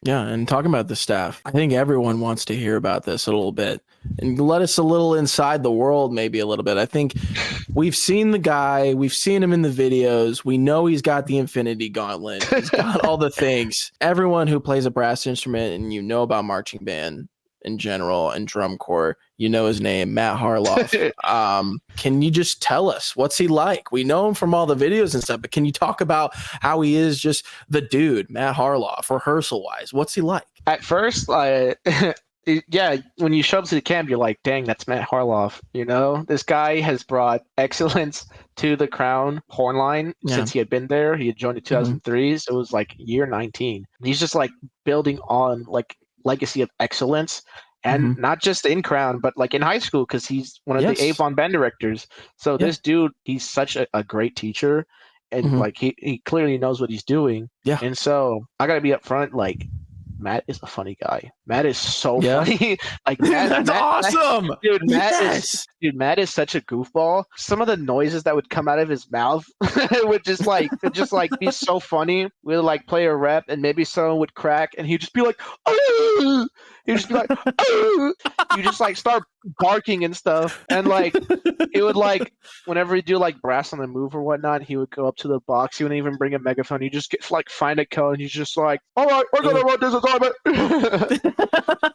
Yeah, and talking about the staff, I think everyone wants to hear about this a little bit and let us a little inside the world, maybe a little bit. I think we've seen the guy, we've seen him in the videos. We know he's got the Infinity Gauntlet, he's got all the things. Everyone who plays a brass instrument and you know about marching band in general and drum corps, you know his name, Matt Harloff. Can you just tell us what's he like? We know him from all the videos and stuff, but can you talk about how he is, just the dude, Matt Harloff, rehearsal wise? What's he like? At first, yeah, when you show up to the camp, you're like, dang, that's Matt Harloff. You know, this guy has brought excellence to the Crown horn line since he had been there. He had joined in 2003, so it was like year 19. He's just like building on like legacy of excellence. And not just in Crown, but like in high school, because he's one of the Avon band directors. So this dude, he's such a great teacher. And like he clearly knows what he's doing. Yeah. And so I gotta be upfront, like Matt is a funny guy. Matt is so funny. Like that's awesome. Matt is such a goofball. Some of the noises that would come out of his mouth would just like be so funny. We'd like play a rep and maybe someone would crack and he'd just be like, oh! He'd just be like, oh! You just like start barking and stuff. And like he would like whenever he do like brass on the move or whatnot, he would go up to the box. He wouldn't even bring a megaphone. He just get like find a code and he's just like, all right, we're gonna run this assignment.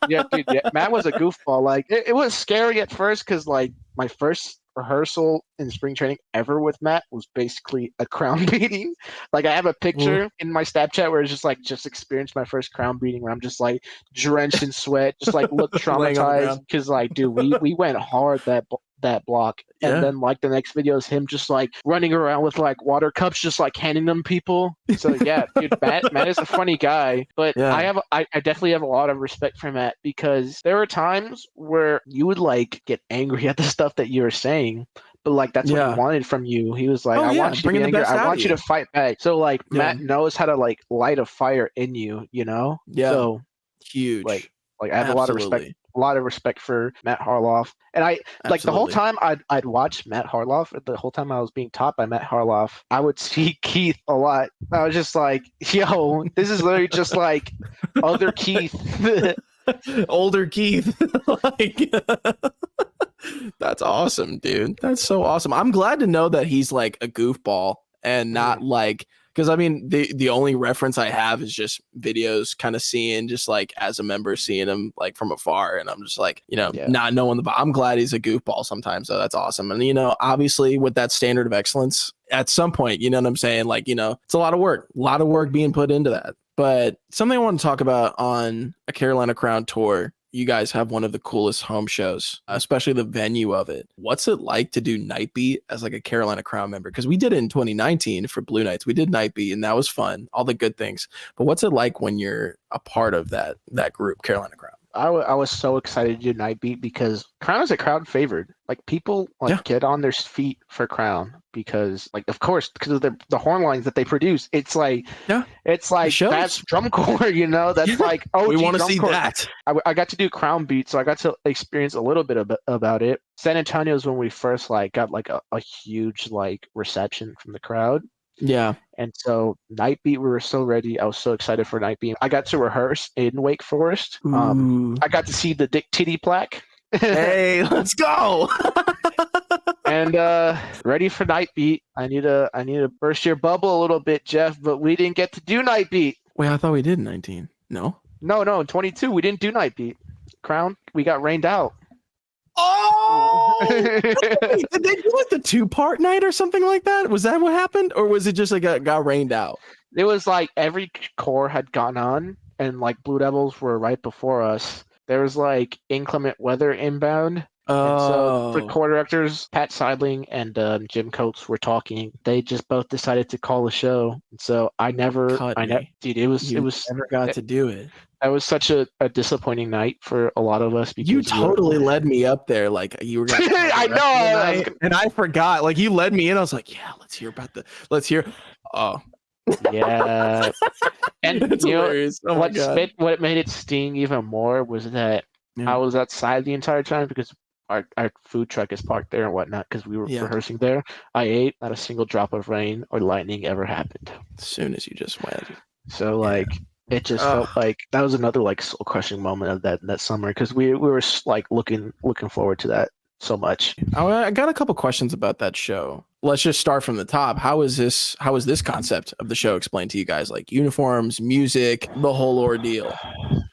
Yeah, dude. Yeah. Matt was a goofball. Like it was scary at first because like my first rehearsal in spring training ever with Matt was basically a crown beating. Like I have a picture in my Snapchat where it's just experienced my first crown beating where I'm just like drenched in sweat, just like look traumatized because like dude, we went hard that block. And then like the next video is him just like running around with like water cups, just like handing them people. So yeah, dude, Matt is a funny guy, but I definitely have a lot of respect for Matt because there are times where you would like get angry at the stuff that you were saying, but like that's what he wanted from you. He was like, I want you to be angry. I want you to fight back. So like Matt knows how to like light a fire in you, you know? Yeah. So huge. Like I have a lot of respect for Matt Harloff. And I like the whole time I'd watch Matt Harloff, the whole time I was being taught by Matt Harloff, I would see Keith a lot. I was just like, yo, this is literally just like other Keith. Older Keith. Like that's awesome, dude. That's so awesome. I'm glad to know that he's like a goofball and not like, because I mean the only reference I have is just videos, kind of seeing just like as a member seeing him like from afar, and I'm just like, you know, not knowing I'm glad he's a goofball sometimes, so that's awesome. And you know, obviously with that standard of excellence, at some point, you know what I'm saying, like, you know, it's a lot of work being put into that. But something I want to talk about on a Carolina Crown tour, you guys have one of the coolest home shows, especially the venue of it. What's it like to do Night Beat as like a Carolina Crown member? Because we did it in 2019 for Blue Nights. We did Night Beat and that was fun, all the good things. But what's it like when you're a part of that group, Carolina Crown? I was so excited to do Night Beat because Crown is a crowd favored. Like people like get on their feet for Crown because like, of course, because of the horn lines that they produce. It's like, that's drum corps, you know, that's like, oh, we want to see that. I got to do Crown Beat, so I got to experience a little bit about it. San Antonio is when we first like got like a huge like reception from the crowd. Yeah. And so Night Beat, we were so ready. I was so excited for Night Beat. I got to rehearse in Wake Forest. I got to see the Dick Titty plaque. Hey, let's go. And ready for Night Beat. I need to burst your bubble a little bit, Jeff, but we didn't get to do Night Beat. Wait, I thought we did in 19. No, in 22 we didn't do Night Beat. Crown, we got rained out. Oh, did they do like the 2-part night or something like that? Was that what happened, or was it just like got rained out? It was like every corps had gone on, and like Blue Devils were right before us. There was like inclement weather inbound. And so the corps directors, Pat Seidling and Jim Coates, were talking. They just both decided to call the show. And so dude, it was never got to do it. That was such a disappointing night for a lot of us. Because you totally led me up there, like you were gonna I know, and I forgot. Like you led me in. I was like, yeah, let's hear. Oh, yeah. And that's hilarious. Oh my God. What made it sting even more was that I was outside the entire time because our food truck is parked there and whatnot because we were rehearsing there. I ate, not a single drop of rain or lightning ever happened. As soon as you just went. So like it just felt like that was another like soul crushing moment of that summer because we were like looking forward to that so much. I got a couple questions about that show. Let's just start from the top. How is this concept of the show explained to you guys? Like uniforms, music, the whole ordeal,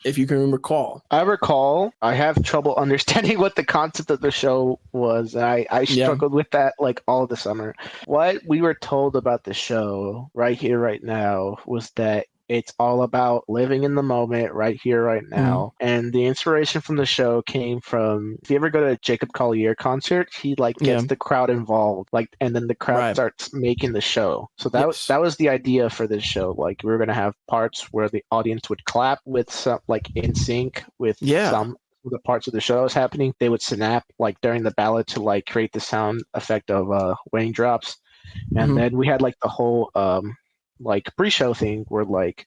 if you can recall. I recall. I have trouble understanding what the concept of the show was. I struggled with that like all of the summer. What we were told about the show right here, right now, was that it's all about living in the moment right here, right now. And the inspiration from the show came from, if you ever go to a Jacob Collier concert, he like gets the crowd involved, like, and then the crowd starts making the show. So that was the idea for this show. Like we were gonna have parts where the audience would clap with some like in sync with some of the parts of the show that was happening. They would snap like during the ballad to like create the sound effect of raindrops. And then we had like the whole like pre-show thing where like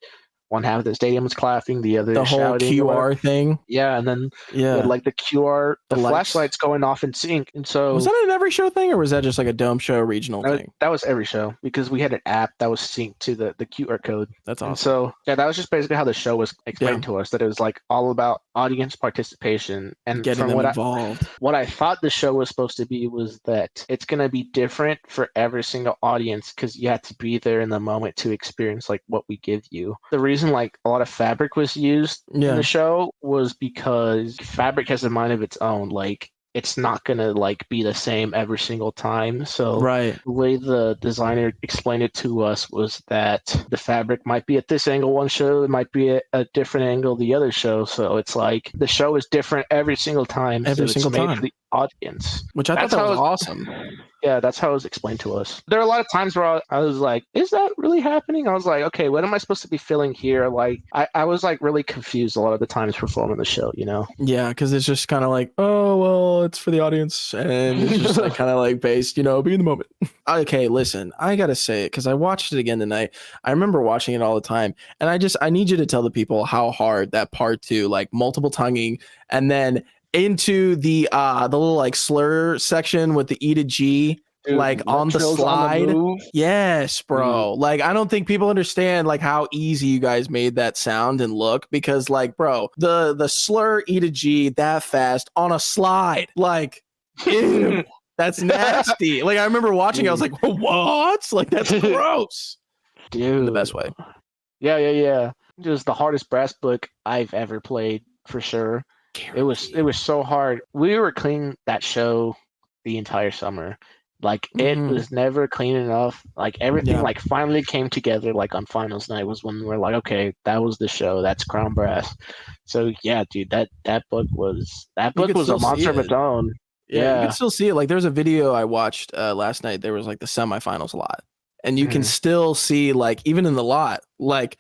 one half of the stadium was clapping, the other the whole shouting, QR thing. Yeah, and then we had like the QR, the flashlights going off in sync. And so was that an every show thing, or was that just like a dome show regional thing? That was every show because we had an app that was synced to the QR code. That's awesome. And so yeah, that was just basically how the show was explained to us. That it was like all about audience participation and getting them involved. What I thought the show was supposed to be was that it's gonna be different for every single audience because you have to be there in the moment to experience like what we give you. The reason like a lot of fabric was used in the show was because fabric has a mind of its own. Like it's not gonna like be the same every single time. So the way the designer explained it to us was that the fabric might be at this angle one show, it might be at a different angle the other show. So it's like the show is different every single time. Every single time. For the audience. Which I thought that was awesome. Yeah, that's how it was explained to us. There are a lot of times where I was like, is that really happening? I was like, okay, what am I supposed to be feeling here? Like, I was like really confused a lot of the times performing the show, you know? Yeah, because it's just kind of like, oh, well, it's for the audience. And it's just like kind of like based, you know, be in the moment. Okay, listen, I got to say it because I watched it again tonight. I remember watching it all the time. And I need you to tell the people how hard that part 2, like multiple tonguing and then into the little like slur section with the E to G, like on the slide. Yes, bro. Like I don't think people understand like how easy you guys made that sound and look because like, bro, the slur E to G that fast on a slide, like ew, that's nasty. Like I remember watching, I was like, what? Like that's gross. Dude. In the best way. Yeah. It was the hardest brass book I've ever played for sure. It was so hard. We were cleaning that show the entire summer. Like it was never clean enough. Like everything like finally came together like on finals night was when we were like, okay, that was the show. That's Crown Brass. So yeah, dude, that book was a monster of its own. Yeah, you can still see it. Like there's a video I watched last night. There was like the semifinals lot. And you can still see like even in the lot, like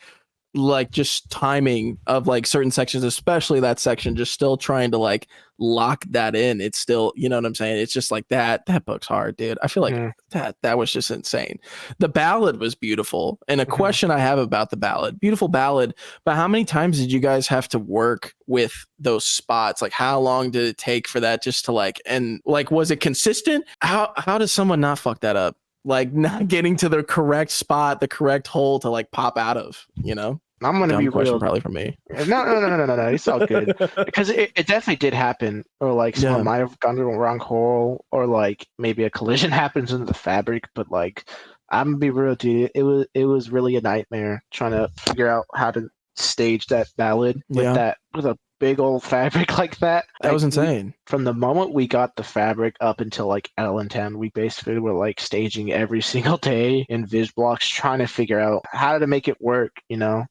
just timing of like certain sections, especially that section, just still trying to like lock that in. It's still, you know what I'm saying? It's just like that book's hard, dude. I feel like that was just insane. The ballad was beautiful. And a question I have about the ballad, beautiful ballad, but how many times did you guys have to work with those spots? Like how long did it take for that just to like, and like, was it consistent? How does someone not fuck that up? Like not getting to the correct spot, the correct hole to like pop out of, you know? I'm gonna be real. Probably for me. No. It's all good because it definitely did happen, or like someone might have gone to the wrong hole, or like maybe a collision happens into the fabric. But like, I'm gonna be real, dude. It was really a nightmare trying to figure out how to stage that ballad with a big old fabric like that. That was insane. From the moment we got the fabric up until like Allentown, we basically were like staging every single day in Viz blocks, trying to figure out how to make it work, you know?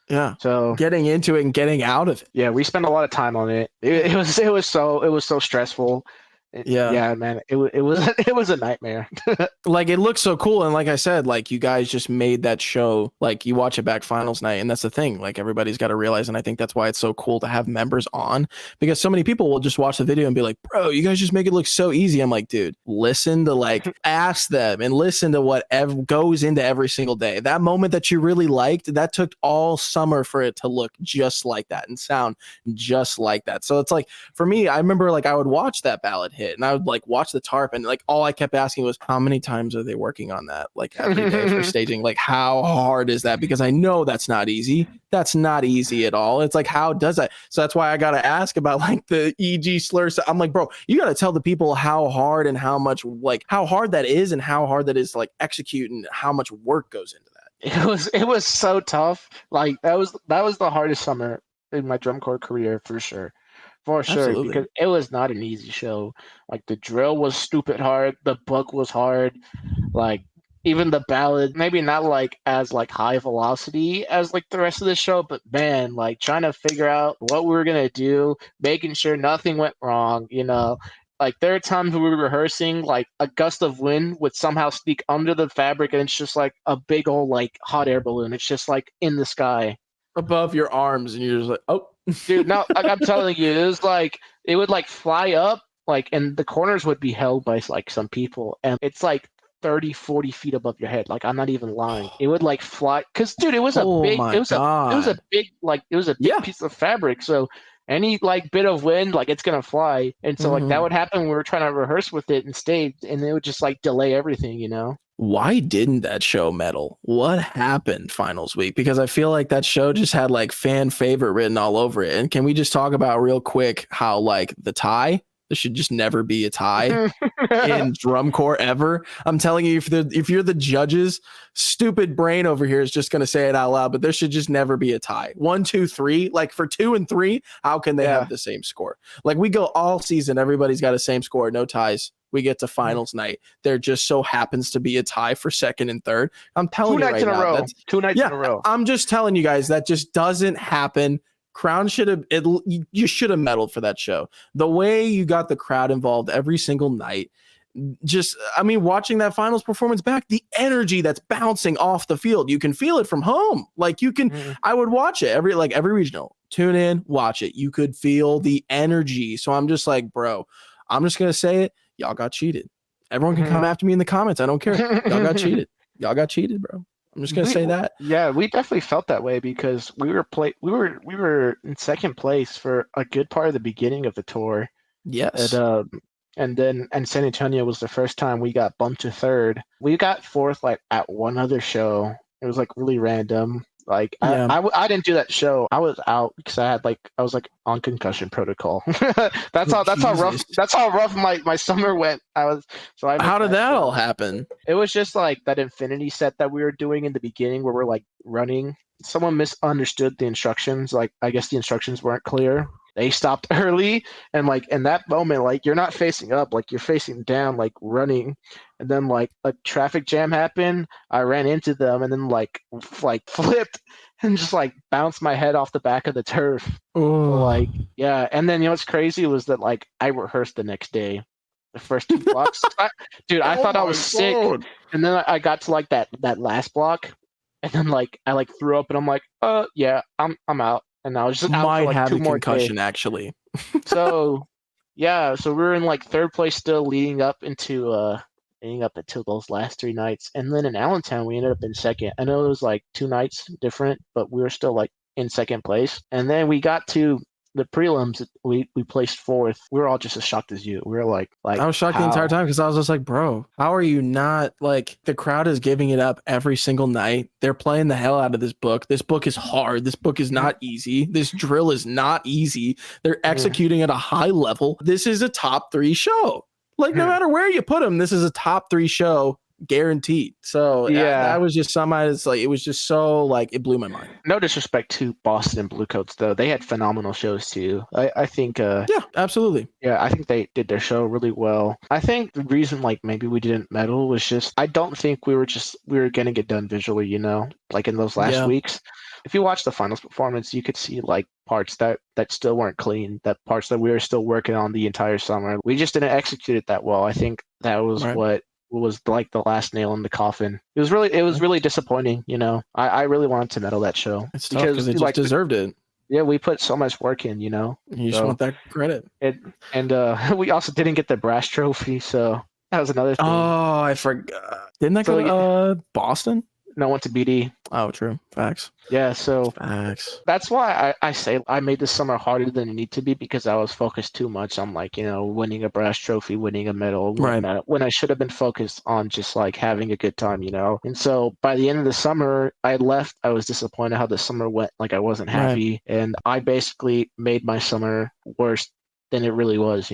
Yeah. So getting into it and getting out of it. Yeah, we spent a lot of time on it. It was so stressful. Yeah, man, it was a nightmare. Like it looks so cool, and like I said, like you guys just made that show. Like you watch it back finals night, and that's the thing. Like everybody's got to realize, and I think that's why it's so cool to have members on, because so many people will just watch the video and be like, "Bro, you guys just make it look so easy." I'm like, dude, listen to like ask them and listen to what goes into every single day. That moment that you really liked, that took all summer for it to look just like that and sound just like that. So it's like for me, I remember like I would watch that ballad hit. hit. And I would like watch the tarp, and like all I kept asking was, how many times are they working on that? Like every day for staging? Like how hard is that? Because I know that's not easy. That's not easy at all. It's like, how does that? So that's why I got to ask about like the EG slurs. I'm like, bro, you got to tell the people how hard and how much, like how hard that is and how hard that is to like execute and how much work goes into that. It was so tough. Like that was the hardest summer in my drum corps career for sure. For sure, Absolutely. because it was not an easy show. Like the drill was stupid hard, the book was hard, like even the ballad, maybe not like as like high velocity as like the rest of the show, but man, like trying to figure out what we were gonna do, making sure nothing went wrong, you know. Like there are times when we were rehearsing, like a gust of wind would somehow sneak under the fabric, and it's just like a big old like hot air balloon. It's just like in the sky Above your arms, and you're just like, oh. dude. No, like I'm telling you, it was like it would like fly up, like, and the corners would be held by like some people, and it's like 30-40 feet above your head. Like I'm not even lying. It would like fly, because dude, it was a Oh big, my it was a God. big, like it was a big Yeah. piece of fabric. So any like bit of wind, like it's gonna fly, and so like that Mhm. would happen when we were trying to rehearse with it and stage, and it would just like delay everything, you know. Why didn't that show medal? What happened finals week? Because I feel like that show just had like fan favorite written all over it. And can we just talk about real quick how like the tie? There should just never be a tie in drum corps ever. I'm telling you, if you're the judges, stupid brain over here is just gonna say it out loud, but there should just never be a tie. 1, 2, 3. Like for 2 and 3, how can they Yeah. have the same score? Like we go all season, everybody's got the same score, no ties. We get to finals night. There just so happens to be a tie for second and third. I'm telling you right now. That's 2 nights in a row. I'm just telling you guys that just doesn't happen. Crown should have you should have medaled for that show. The way you got the crowd involved every single night. Just, I mean, watching that finals performance back, the energy that's bouncing off the field, you can feel it from home. Like you can, I would watch it every regional, tune in, watch it. You could feel the energy. So I'm just like, bro, I'm just going to say it. Y'all got cheated. Everyone can come after me in the comments. I don't care. Y'all got cheated. Y'all got cheated, bro. I'm just going to say that. Yeah, we definitely felt that way because we were in second place for a good part of the beginning of the tour. Yes. And then San Antonio was the first time we got bumped to third. We got fourth like at one other show. It was like really random. Like Yeah. I didn't do that show. I was out because I was like on concussion protocol. that's how rough my summer went. How did that all happen? It was just like that infinity set that we were doing in the beginning where we're like running. Someone misunderstood the instructions. Like I guess the instructions weren't clear. They stopped early, and like in that moment, like you're not facing up, like you're facing down, like running, and then like a traffic jam happened. I ran into them, and then like flipped and just like bounced my head off the back of the turf. Oh. Like yeah, and then you know what's crazy was that like I rehearsed the next day, the first 2 blocks. I thought I was sick, and then I got to like that last block, and then like I like threw up, and I'm like, yeah, I'm out. And I was just out for like have 2 a more concussion days. Actually. So yeah, so we were in like third place still leading up into those last 3 nights. And then in Allentown we ended up in second. I know it was like 2 nights different, but we were still like in second place. And then we got to the prelims, we placed fourth. We were all just as shocked as you. We were like I was shocked the entire time because I was just like, bro, how are you not, like, the crowd is giving it up every single night. They're playing the hell out of this book. This book is hard. This book is not easy. This drill is not easy. They're executing at a high level. This is a top 3 show. Like, no matter where you put them, this is a top 3 show. Guaranteed. So yeah, that was just it's like, it was just so like, it blew my mind. No disrespect to Boston and Bluecoats though, they had phenomenal shows too. I think yeah, absolutely. Yeah, I think they did their show really well. I think the reason like maybe we didn't medal was just I don't think we were getting it done visually, you know, like in those last weeks. If you watch the finals performance, you could see like parts that still weren't clean, that parts that we were still working on the entire summer. We just didn't execute it that well. I think that was what was like the last nail in the coffin. It was really disappointing, you know. I really wanted to medal that show. It's tough because they just like, deserved it. Yeah, we put so much work in, you know. You just want that credit. And we also didn't get the brass trophy, so that was another thing. Oh, I forgot. Didn't that go to Boston? No, I went to BD. Oh, true. Facts. Yeah, so Facts. that's why I say I made this summer harder than it need to be because I was focused too much on like, winning a brass trophy, winning a medal, and Right. whatnot, when I should have been focused on just like having a good time. And so by the end of the summer, I left. I was disappointed how the summer went. Like I wasn't Right. happy, and I basically made my summer worse than it really was.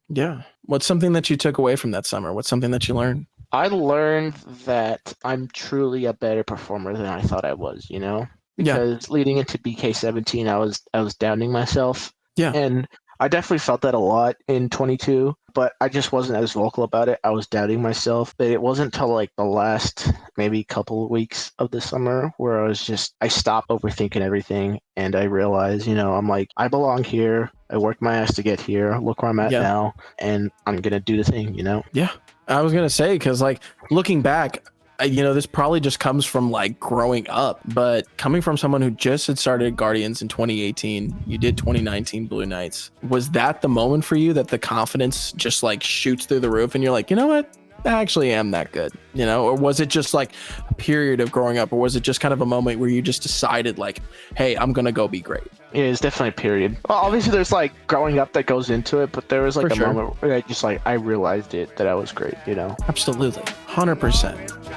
Yeah. What's something that you took away from that summer? What's something that you learned? I learned that I'm truly a better performer than I thought I was. Yeah. Because leading into BK17, I was doubting myself. Yeah. And I definitely felt that a lot in 22, but I just wasn't as vocal about it. I was doubting myself, but it wasn't until like the last maybe couple of weeks of the summer where I stopped overthinking everything and I realized, I'm like, I belong here. I worked my ass to get here. Look where I'm at Yeah. now, and I'm gonna do the thing. Yeah. I was gonna say, because like looking back, this probably just comes from like growing up, but coming from someone who just had started Guardians in 2018, you did 2019 Blue Knights. Was that the moment for you that the confidence just like shoots through the roof and you're like, you know what? I actually am that good, or was it just like a period of growing up, or was it just kind of a moment where you just decided like, hey, I'm gonna go be great? Yeah, it's definitely a period. Well, obviously there's like growing up that goes into it, but there was like For a sure. moment where I just like I realized that I was great. Absolutely. 100%.